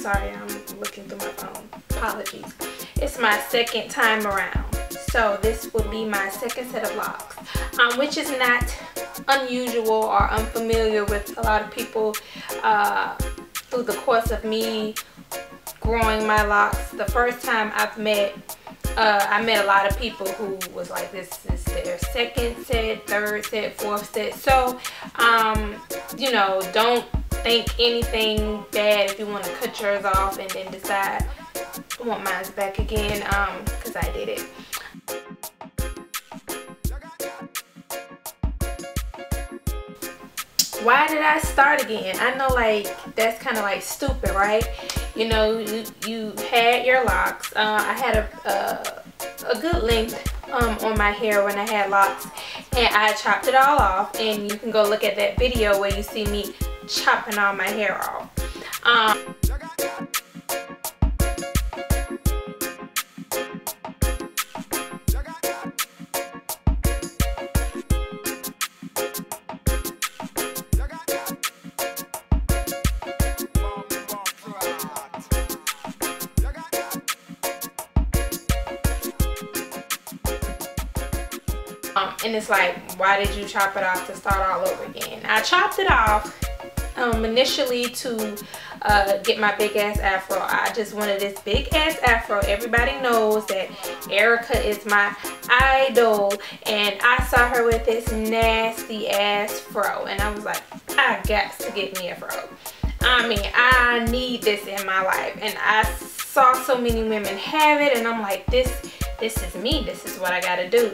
sorry, I'm looking through my phone. Apologies. It's my second time around. So this will be my second set of locks, which is not unusual or unfamiliar with a lot of people through the course of me growing my locks. The first time I met a lot of people who was like, this is their second set, third set, fourth set. So you know, don't think anything bad if you want to cut yours off and then decide I want mine back again, because I did it. Why did I start again? I know, like, that's kind of like stupid, right? You know, you had your locks. I had a good length on my hair when I had locks, and I chopped it all off, and you can go look at that video where you see me chopping all my hair off. And it's like, why did you chop it off to start all over again? I chopped it off initially to get my big ass afro. I just wanted this big ass afro. Everybody knows that Erica is my idol, and I saw her with this nasty ass fro, and I was like, I got to get me a fro. I mean, I need this in my life, and I saw so many women have it, and I'm like, this is me. This is what I gotta do.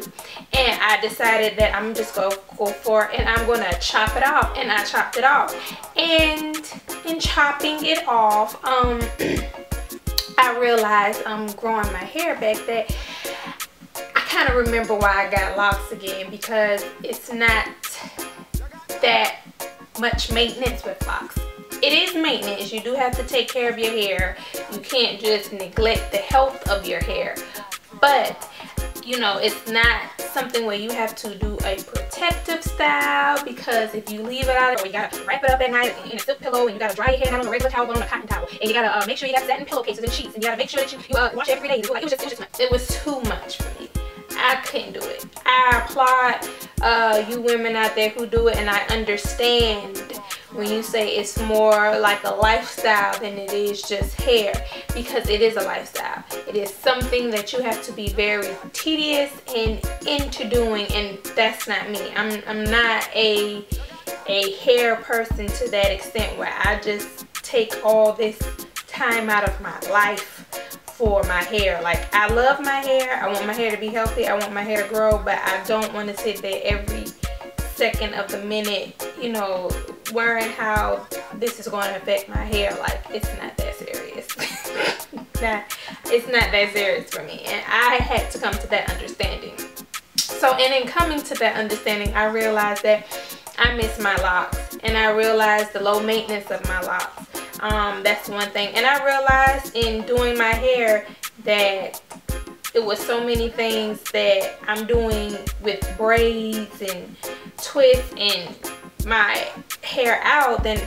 And I decided that I'm just gonna go for it, and I'm gonna chop it off. And I chopped it off. And in chopping it off, I realized growing my hair back that I kind of remember why I got locks again, because it's not that much maintenance with locks. It is maintenance. You do have to take care of your hair. You can't just neglect the health of your hair. But, you know, it's not something where you have to do a protective style, because if you leave it out, or you gotta wrap it up at night in a silk pillow, and you gotta dry your hair not on a regular towel but on a cotton towel, and you gotta make sure you got satin pillowcases and sheets, and you gotta make sure that you wash every day. It was too much for me. I couldn't do it. I applaud you women out there who do it, and I understand when you say it's more like a lifestyle than it is just hair, because it is a lifestyle. It is something that you have to be very tedious and into doing, and that's not me. I'm not a hair person to that extent where I just take all this time out of my life for my hair. Like, I love my hair. I want my hair to be healthy. I want my hair to grow, but I don't want to sit there every second of the minute, you know, worrying how this is going to affect my hair. Like, it's not that serious. It's not that serious for me, and I had to come to that understanding. So, and in coming to that understanding, I realized that I miss my locks, and I realized the low maintenance of my locks. That's one thing. And I realized in doing my hair that it was so many things that I'm doing with braids and twists and my hair out, then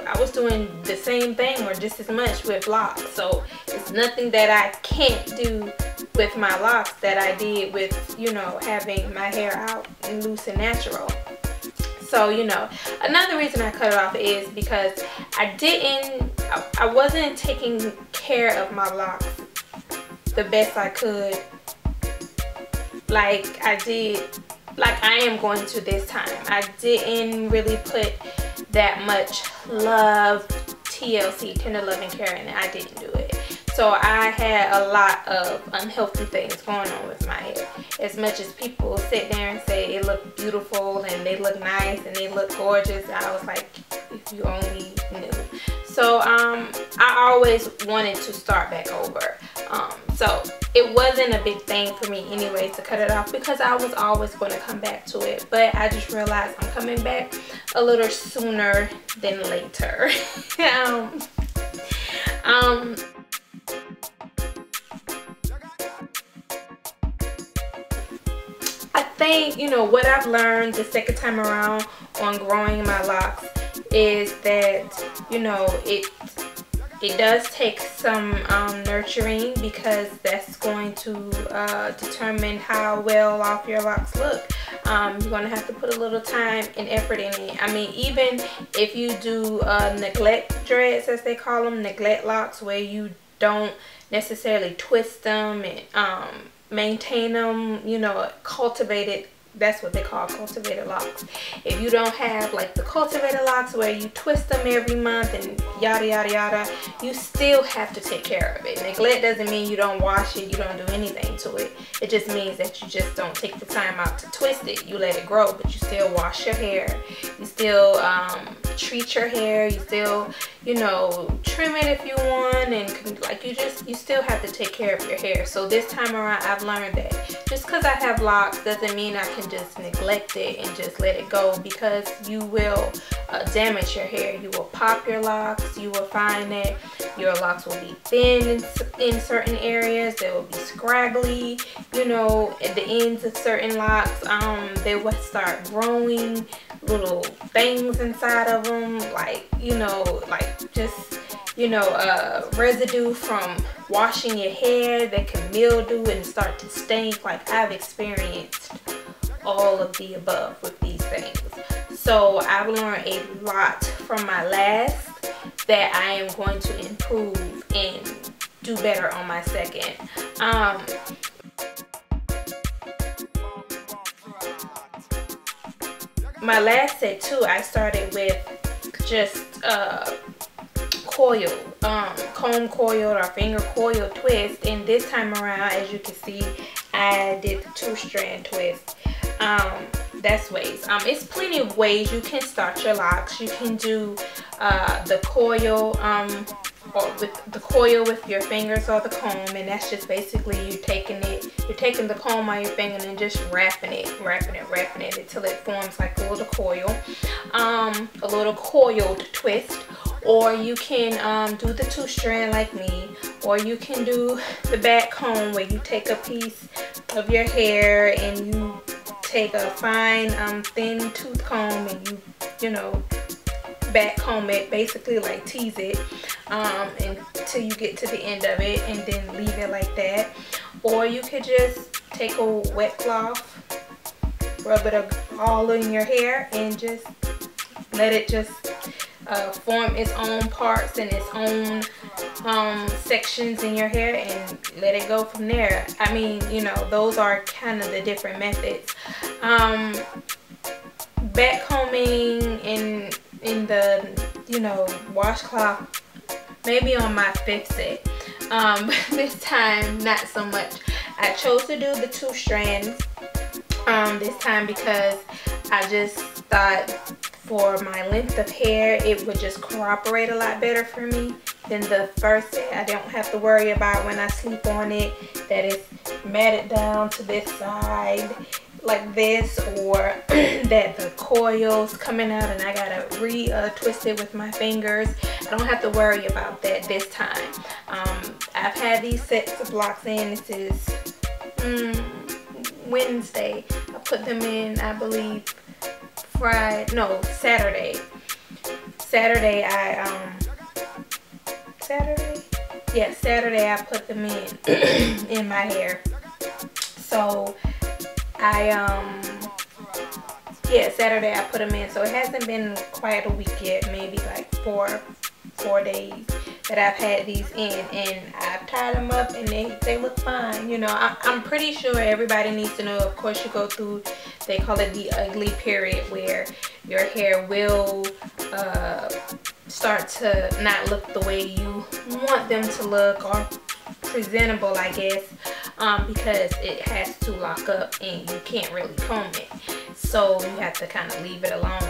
I was doing the same thing or just as much with locks. So it's nothing that I can't do with my locks that I did with, you know, having my hair out and loose and natural. So, you know, another reason I cut it off is because I wasn't taking care of my locks the best I could, like I am going to this time. I didn't really put that much love, TLC, tender loving care, in it. I didn't do it. So I had a lot of unhealthy things going on with my hair. As much as people sit there and say it look beautiful and they look nice and they look gorgeous, I was like, if you only knew. So I always wanted to start back over. So it wasn't a big thing for me anyway to cut it off, because I was always going to come back to it. But I just realized I'm coming back a little sooner than later. I think, you know, what I've learned the second time around on growing my locks is that, you know, It does take some nurturing, because that's going to determine how well off your locks look. You're going to have to put a little time and effort in it. I mean, even if you do neglect dreads, as they call them, neglect locks, where you don't necessarily twist them and maintain them, you know, cultivate it. That's what they call cultivated locks. If you don't have like the cultivated locks where you twist them every month and yada yada yada, you still have to take care of it. Neglect doesn't mean you don't wash it, you don't do anything to it. It just means that you just don't take the time out to twist it. You let it grow, but you still wash your hair. You still treat your hair. You still, you know, trim it if you want, and like you still have to take care of your hair. So this time around, I've learned that just because I have locks doesn't mean I can just neglect it and just let it go, because you will damage your hair. You will pop your locks. You will find that your locks will be thin in certain areas. They will be scraggly, you know, at the ends of certain locks. They will start growing little things inside of them, like, you know, like just, you know, residue from washing your hair that can mildew and start to stink. Like, I've experienced all of the above with these things. So I've learned a lot from my last that I am going to improve and do better on my second. My last set too, I started with just coil, comb coil or finger coil twist, and this time around, as you can see, I did the 2-strand twist. That's ways. It's plenty of ways you can start your locks. You can do the coil, or with the coil with your fingers or the comb, and that's just basically you're taking the comb on your finger and just wrapping it until it forms like a little coil, a little coiled twist. Or you can do the 2-strand like me, or you can do the back comb, where you take a piece of your hair and you take a fine thin tooth comb and you know, back comb it, basically like tease it until you get to the end of it, and then leave it like that. Or you could just take a wet cloth, rub it all in your hair, and just let it just form its own parts and its own sections in your hair, and let it go from there. I mean, you know, those are kind of the different methods. Back combing in the, you know, washcloth, maybe on my 5th set, but this time not so much. I chose to do the 2 strands this time because I just thought for my length of hair it would just cooperate a lot better for me than the first set. I don't have to worry about when I sleep on it that it's matted down to this side like this, or that the coil's coming out and I gotta re-twist it with my fingers. I don't have to worry about that this time. I've had these sets of locks in. This is Wednesday. I put them in, I believe, Saturday. Saturday I put them in in my hair. So Saturday I put them in. So it hasn't been quite a week yet, maybe like four days that I've had these in, and I've tied them up and they look fine. You know, I'm pretty sure everybody needs to know, of course, you go through, they call it the ugly period, where your hair will start to not look the way you want them to look, or presentable, I guess, because it has to lock up and you can't really comb it. So you have to kind of leave it alone,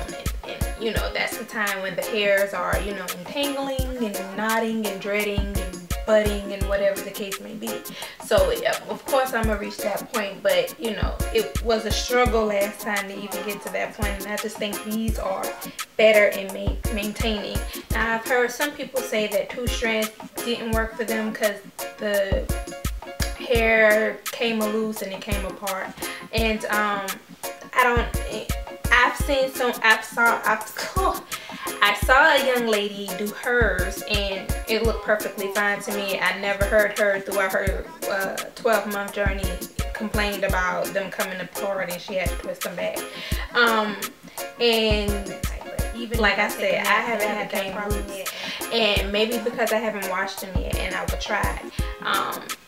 and you know, that's the time when the hairs are, you know, entangling and knotting and dreading and budding and whatever the case may be. So yeah, of course I'm gonna reach that point, but you know, it was a struggle last time to even get to that point, and I just think these are better in maintaining. Now, I've heard some people say that 2 strands didn't work for them because the hair came loose and it came apart, and I've I saw a young lady do hers and it looked perfectly fine to me. I never heard her throughout her 12-month journey complained about them coming apart and she had to twist them back. And even like I said, I haven't had that problem yet, and maybe because I haven't washed them yet, and I will try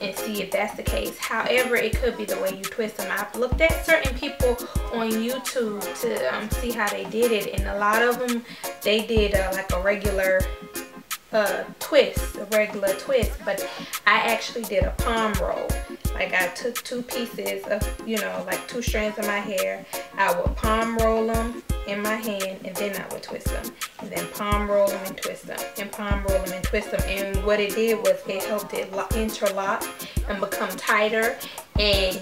and see if that's the case. However, it could be the way you twist them. I've looked at certain people on YouTube to see how they did it, and a lot of them, they did like a regular twist, but I actually did a palm roll. Like I took 2 pieces of, you know, like 2 strands of my hair. I would palm roll them in my hand, and then I would twist them, and then palm roll them and twist them, and palm roll them and twist them. And what it did was it helped it interlock and become tighter and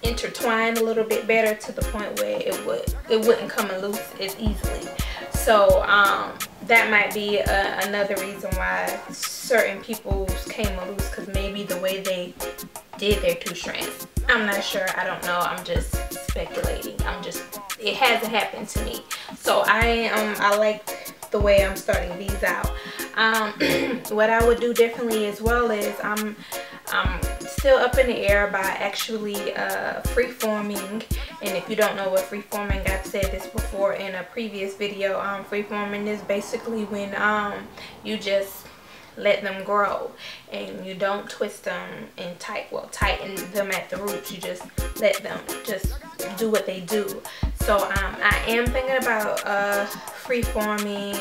intertwine a little bit better, to the point where it wouldn't come loose as easily. So that might be another reason why certain people's came loose, because maybe the way they did their 2 strands. I'm not sure. I don't know. I'm just speculating. It hasn't happened to me. So I like the way I'm starting these out. What I would do differently as well is I'm still up in the air by actually freeforming. And if you don't know what freeforming, I've said this before in a previous video. Freeforming is basically when you just let them grow and you don't twist them and tighten them at the roots. You just let them just do what they do. So I am thinking about freeforming.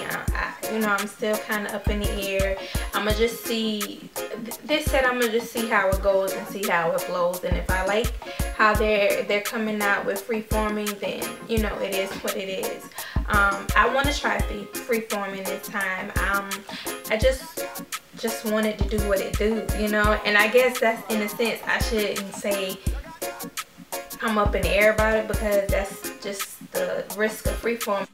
You know, I'm still kind of up in the air. I'm gonna just see this set. I'm gonna just see how it goes and see how it flows, and if I like how they're coming out with freeforming, then you know, it is what it is. I want to try freeforming this time. I just wanted to do what it do, you know. And I guess that's, in a sense, I shouldn't say I'm up in the air about it, because that's just the risk of freeform.